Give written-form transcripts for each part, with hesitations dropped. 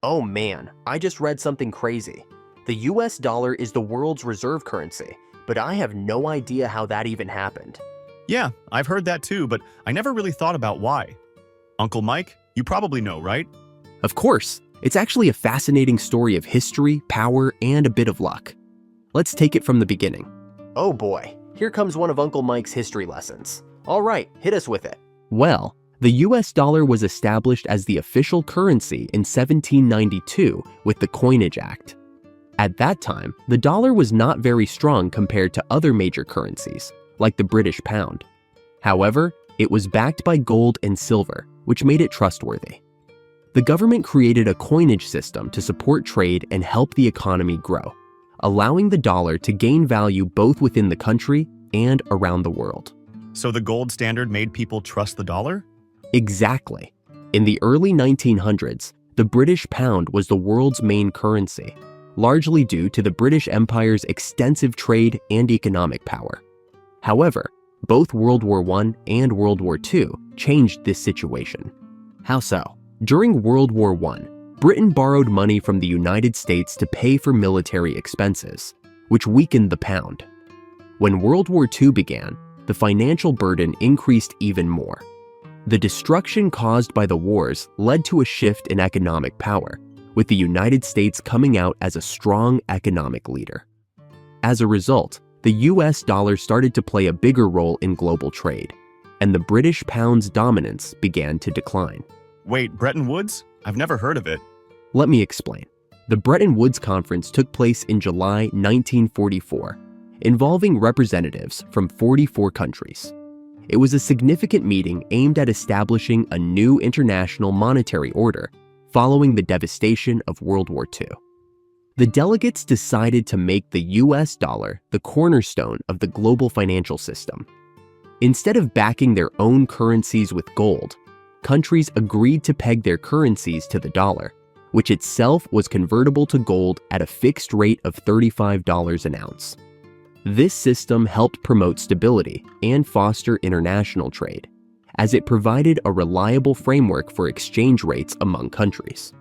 Oh man, I just read something crazy. The US dollar is the world's reserve currency, but I have no idea how that even happened. Yeah, I've heard that too, but I never really thought about why. Uncle Mike, you probably know, right? Of course, it's actually a fascinating story of history, power, and a bit of luck. Let's take it from the beginning. Oh boy, here comes one of Uncle Mike's history lessons. All right, hit us with it. Well, the US dollar was established as the official currency in 1792 with the Coinage Act. At that time, the dollar was not very strong compared to other major currencies, like the British pound. However, it was backed by gold and silver, which made it trustworthy. The government created a coinage system to support trade and help the economy grow, allowing the dollar to gain value both within the country and around the world. So the gold standard made people trust the dollar? Exactly. In the early 1900s, the British pound was the world's main currency, largely due to the British Empire's extensive trade and economic power. However, both World War I and World War II changed this situation. How so? During World War I, Britain borrowed money from the United States to pay for military expenses, which weakened the pound. When World War II began, the financial burden increased even more. The destruction caused by the wars led to a shift in economic power, with the United States coming out as a strong economic leader. As a result, the US dollar started to play a bigger role in global trade, and the British pound's dominance began to decline. Wait, Bretton Woods? I've never heard of it. Let me explain. The Bretton Woods Conference took place in July 1944, involving representatives from 44 countries. It was a significant meeting aimed at establishing a new international monetary order following the devastation of World War II. The delegates decided to make the US dollar the cornerstone of the global financial system. Instead of backing their own currencies with gold, countries agreed to peg their currencies to the dollar, which itself was convertible to gold at a fixed rate of $35 an ounce. This system helped promote stability and foster international trade, as it provided a reliable framework for exchange rates among countries.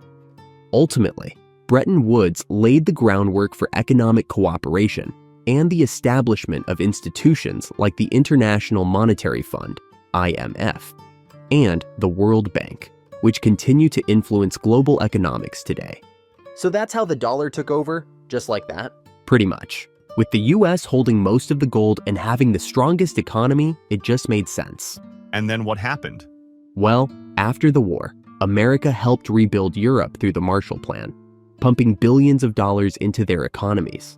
Ultimately, Bretton Woods laid the groundwork for economic cooperation and the establishment of institutions like the International Monetary Fund, IMF, and the World Bank, which continue to influence global economics today. So that's how the dollar took over, just like that? Pretty much. With the US holding most of the gold and having the strongest economy, it just made sense. And then what happened? Well, after the war, America helped rebuild Europe through the Marshall Plan, pumping billions of dollars into their economies.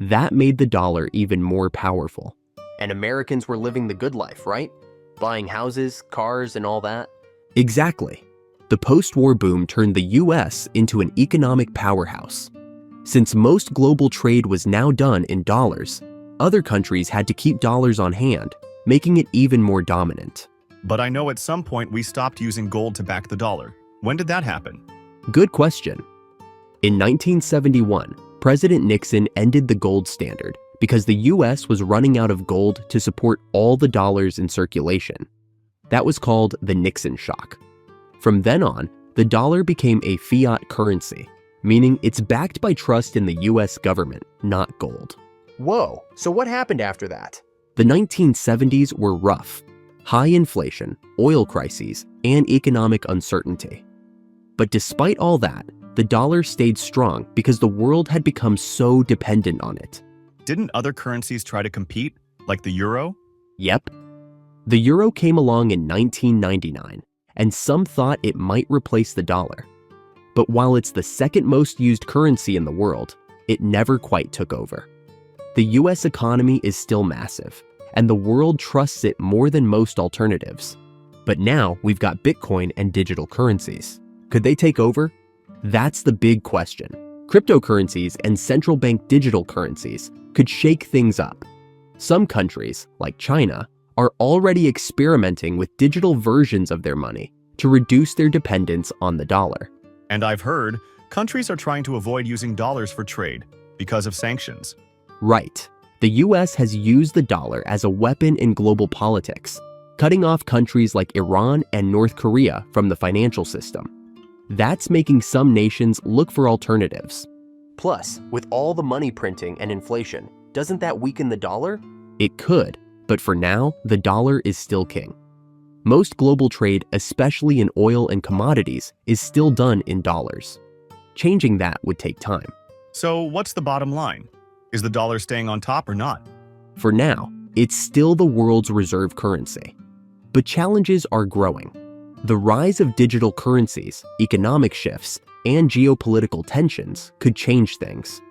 That made the dollar even more powerful. And Americans were living the good life, right? Buying houses, cars, and all that? Exactly. The post-war boom turned the US into an economic powerhouse. Since most global trade was now done in dollars, other countries had to keep dollars on hand, making it even more dominant. But I know at some point we stopped using gold to back the dollar. When did that happen? Good question. In 1971, President Nixon ended the gold standard because the US was running out of gold to support all the dollars in circulation. That was called the Nixon shock. From then on, the dollar became a fiat currency, meaning it's backed by trust in the US government, not gold. Whoa, so what happened after that? The 1970s were rough. High inflation, oil crises, and economic uncertainty. But despite all that, the dollar stayed strong because the world had become so dependent on it. Didn't other currencies try to compete, like the euro? Yep. The euro came along in 1999, and some thought it might replace the dollar. But while it's the second most used currency in the world, it never quite took over. The US economy is still massive, and the world trusts it more than most alternatives. But now we've got Bitcoin and digital currencies. Could they take over? That's the big question. Cryptocurrencies and central bank digital currencies could shake things up. Some countries, like China, are already experimenting with digital versions of their money to reduce their dependence on the dollar. And I've heard countries are trying to avoid using dollars for trade because of sanctions. Right. The US has used the dollar as a weapon in global politics, cutting off countries like Iran and North Korea from the financial system. That's making some nations look for alternatives. Plus, with all the money printing and inflation, doesn't that weaken the dollar? It could, but for now, the dollar is still king. Most global trade, especially in oil and commodities, is still done in dollars. Changing that would take time. So what's the bottom line? Is the dollar staying on top or not? For now, it's still the world's reserve currency. But challenges are growing. The rise of digital currencies, economic shifts, and geopolitical tensions could change things.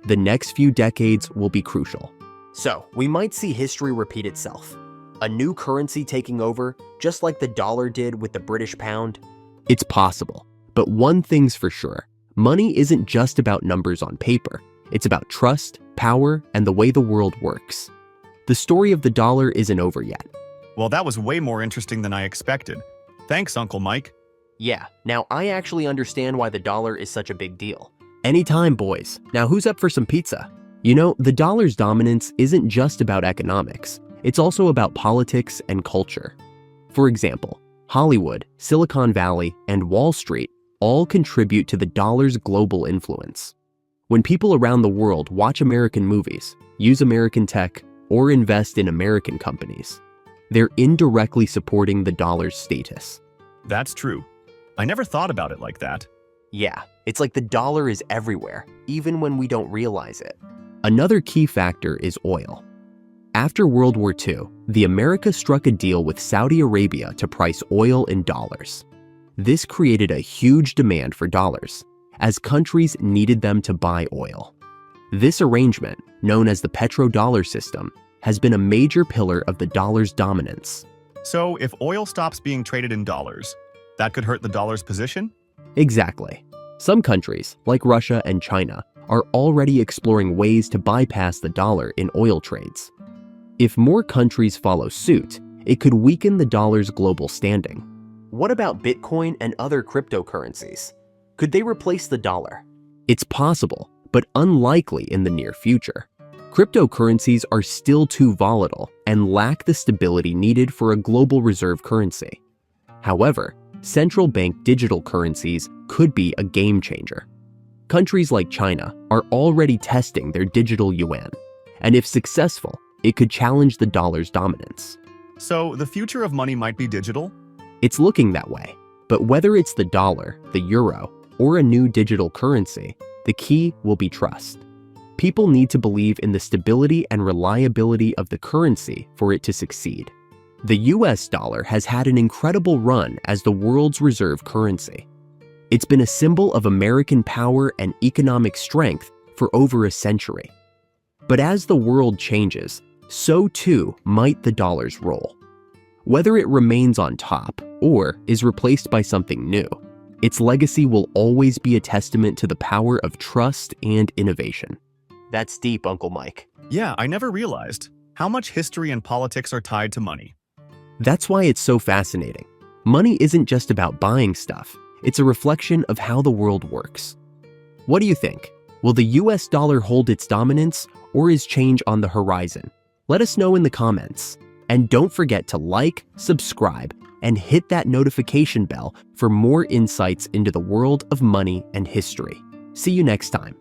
The next few decades will be crucial. So, we might see history repeat itself. A new currency taking over, just like the dollar did with the British pound. It's possible, but one thing's for sure. Money isn't just about numbers on paper. It's about trust, power, and the way the world works. The story of the dollar isn't over yet. Well, that was way more interesting than I expected. Thanks, Uncle Mike. Yeah, now I actually understand why the dollar is such a big deal. Anytime, boys. Now who's up for some pizza? You know, the dollar's dominance isn't just about economics. It's also about politics and culture. For example, Hollywood, Silicon Valley, and Wall Street all contribute to the dollar's global influence. When people around the world watch American movies, use American tech, or invest in American companies, they're indirectly supporting the dollar's status. That's true. I never thought about it like that. Yeah, it's like the dollar is everywhere, even when we don't realize it. Another key factor is oil. After World War II, the America struck a deal with Saudi Arabia to price oil in dollars. This created a huge demand for dollars, as countries needed them to buy oil. This arrangement, known as the petrodollar system, has been a major pillar of the dollar's dominance. So if oil stops being traded in dollars, that could hurt the dollar's position? Exactly. Some countries, like Russia and China, are already exploring ways to bypass the dollar in oil trades. If more countries follow suit, it could weaken the dollar's global standing. What about Bitcoin and other cryptocurrencies? Could they replace the dollar? It's possible, but unlikely in the near future. Cryptocurrencies are still too volatile and lack the stability needed for a global reserve currency. However, central bank digital currencies could be a game changer. Countries like China are already testing their digital yuan, and if successful, it could challenge the dollar's dominance. So the future of money might be digital? It's looking that way, but whether it's the dollar, the euro, or a new digital currency, the key will be trust. People need to believe in the stability and reliability of the currency for it to succeed. The US dollar has had an incredible run as the world's reserve currency. It's been a symbol of American power and economic strength for over a century. But as the world changes, so too might the dollar's role. Whether it remains on top or is replaced by something new, its legacy will always be a testament to the power of trust and innovation. That's deep, Uncle Mike. Yeah, I never realized how much history and politics are tied to money. That's why it's so fascinating. Money isn't just about buying stuff. It's a reflection of how the world works. What do you think? Will the US dollar hold its dominance, or is change on the horizon? Let us know in the comments. And don't forget to like, subscribe, and hit that notification bell for more insights into the world of money and history. See you next time.